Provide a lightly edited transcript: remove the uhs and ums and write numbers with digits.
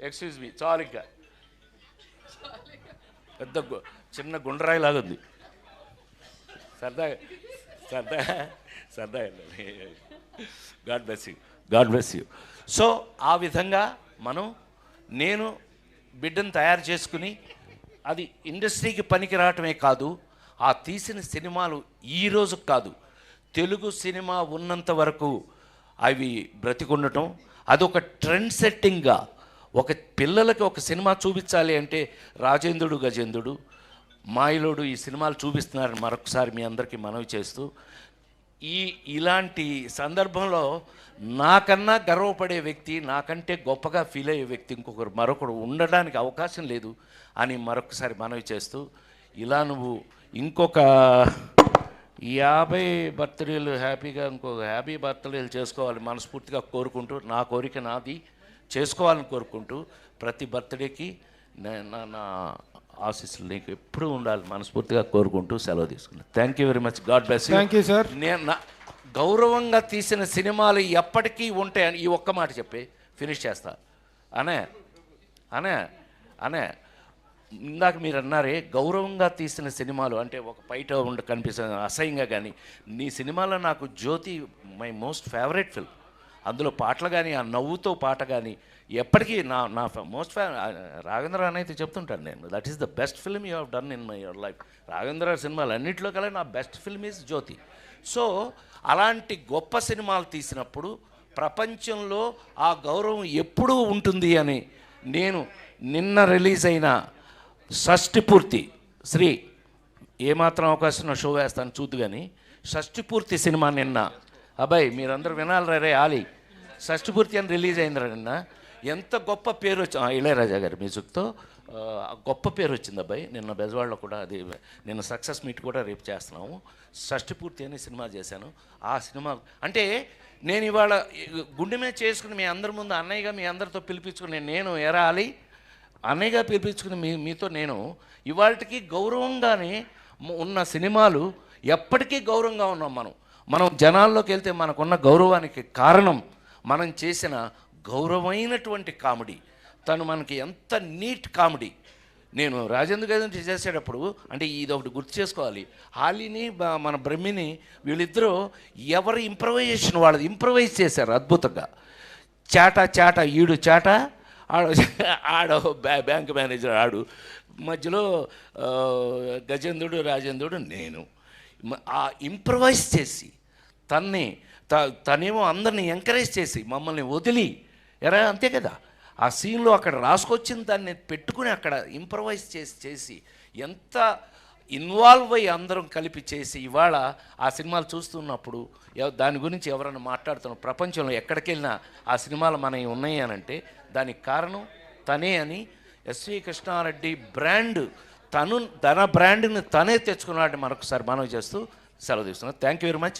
Excuse me, చాలు ఇంకా పెద్ద చిన్న గుండ్రాయిలాగా ఉంది. సరదా సరదా సరదా. God bless you, God bless you. So ఆ విధంగా నేను బిడ్డను తయారు చేసుకుని అది ఇండస్ట్రీకి పనికి రావటమే కాదు, ఆ తీసిన సినిమాలు ఈరోజు కాదు, తెలుగు సినిమా ఉన్నంత వరకు అవి బ్రతికుండటం, అదొక ట్రెండ్ సెట్టింగ్గా ఒక పిల్లలకి ఒక సినిమా చూపించాలి అంటే రాజేంద్రుడు గజేంద్రుడు మాయలోడు ఈ సినిమాలు చూపిస్తున్నారని మరొకసారి మీ అందరికీ మనవి చేస్తూ, ఇలాంటి సందర్భంలో నాకన్నా గర్వపడే వ్యక్తి, నాకంటే గొప్పగా ఫీల్ అయ్యే వ్యక్తి మరొకడు ఉండడానికి అవకాశం లేదు అని మరొకసారి మనవి చేస్తూ, ఇలా నువ్వు ఇంకొక 50 బర్త్డేలు హ్యాపీగా ఇంకొక హ్యాపీ బర్త్డేలు చేసుకోవాలి మనస్ఫూర్తిగా కోరుకుంటూ, నా కోరిక నాది చేసుకోవాలని కోరుకుంటూ, ప్రతి బర్త్డేకి నా ఆశీస్సులు నీకు ఎప్పుడూ ఉండాలి మనస్ఫూర్తిగా కోరుకుంటూ సెలవు తీసుకున్నాను. Thank you very much. God bless you. Thank you sir. నేను గౌరవంగా తీసిన సినిమాలు ఎప్పటికీ ఉంటాయని ఈ ఒక్క మాట చెప్పి ఫినిష్ చేస్తా. అనే అనే అనే ఇందాక మీరు అన్నారే గౌరవంగా తీసిన సినిమాలు అంటే ఒక బయట కనిపిస్తుంది అసహ్యంగా, కానీ నీ సినిమాలో నాకు జ్యోతి మై మోస్ట్ ఫేవరెట్ ఫిల్మ్. అందులో పాటలు కానీ ఆ నవ్వుతో పాట కానీ ఎప్పటికీ నా మోస్ట్ రాఘవేంద్ర అని అయితే చెప్తుంటాను నేను, that is the best film you have done in my your life. Raghavendra సినిమాలు అన్నింటిలో కల్లా నా best film is Jyothi. So అలాంటి గొప్ప సినిమాలు తీసినప్పుడు ప్రపంచంలో ఆ గౌరవం ఎప్పుడూ ఉంటుంది అని నేను నిన్న రిలీజ్ అయిన షష్ఠిపూర్తి శ్రీ ఏమాత్రం అవకాశం షో వేస్తాను చూద్దు, కానీ షష్ఠిపూర్తి సినిమా నిన్న అబ్బాయి మీరందరూ వినాలి రే ఆలి, షష్ఠిపూర్తి అని రిలీజ్ అయిందిరా నిన్న. ఎంత గొప్ప పేరు వచ్చింది ఇళయరాజా గారి మ్యూజిక్తో, గొప్ప పేరు వచ్చింది అబ్బాయి. నిన్న బెజవాడలో కూడా అది నిన్న సక్సెస్ మీట్ కూడా రేపు చేస్తున్నాము. షష్ఠిపూర్తి అనే సినిమా చేశాను. ఆ సినిమా అంటే నేను ఇవాళ గుండె మీద చేసుకుని మీ అందరి ముందు అన్నయ్యగా మీ అందరితో పిలిపించుకుని నేను ఎరాలి అన్నయ్యగా పిలిపించుకుని మీతో నేను ఇవాళకి గౌరవంగానే ఉన్న సినిమాలు ఎప్పటికీ గౌరవంగా ఉన్నాం. మనం జనాల్లోకి వెళ్తే మనకున్న గౌరవానికి కారణం మనం చేసిన గౌరవమైనటువంటి కామెడీ. తను మనకి ఎంత నీట్ కామెడీ. నేను రాజేంద్ర గారిని చేసేటప్పుడు అంటే ఇది ఒకటి గుర్తు చేసుకోవాలి, హాలీని మన బ్రహ్మిని వీళ్ళిద్దరూ ఎవరి ఇంప్రవైజేషన్ వాళ్ళది ఇంప్రవైజ్ చేశారు అద్భుతంగా. చాట ఈడు చాట ఆడ బ్యాంక్ మేనేజర్ ఆడు, మధ్యలో గజేంద్రుడు రాజేంద్రుడు నేను. ఆ ఇంప్రవైజ్ చేసి తనేమో అందరినీ ఎంకరేజ్ చేసి మమ్మల్ని వదిలి అంతే కదా ఆ సీన్లో అక్కడ రాసుకొచ్చిన దాన్ని పెట్టుకుని అక్కడ ఇంప్రవైజ్ చేసి ఎంత ఇన్వాల్వ్ అయ్యి అందరం కలిపి చేసి ఇవాళ ఆ సినిమాలు చూస్తున్నప్పుడు దాని గురించి ఎవరైనా మాట్లాడుతున్నాం ప్రపంచంలో ఎక్కడికి వెళ్ళినా ఆ సినిమాలు మనవి ఉన్నాయి అని దానికి కారణం తనే అని ఎస్వి కృష్ణారెడ్డి బ్రాండ్ తన బ్రాండ్ని తనే తెచ్చుకున్నాడని మరొకసారి మనవి చేస్తూ సెలవు తీసుకున్నాను. Thank you very much.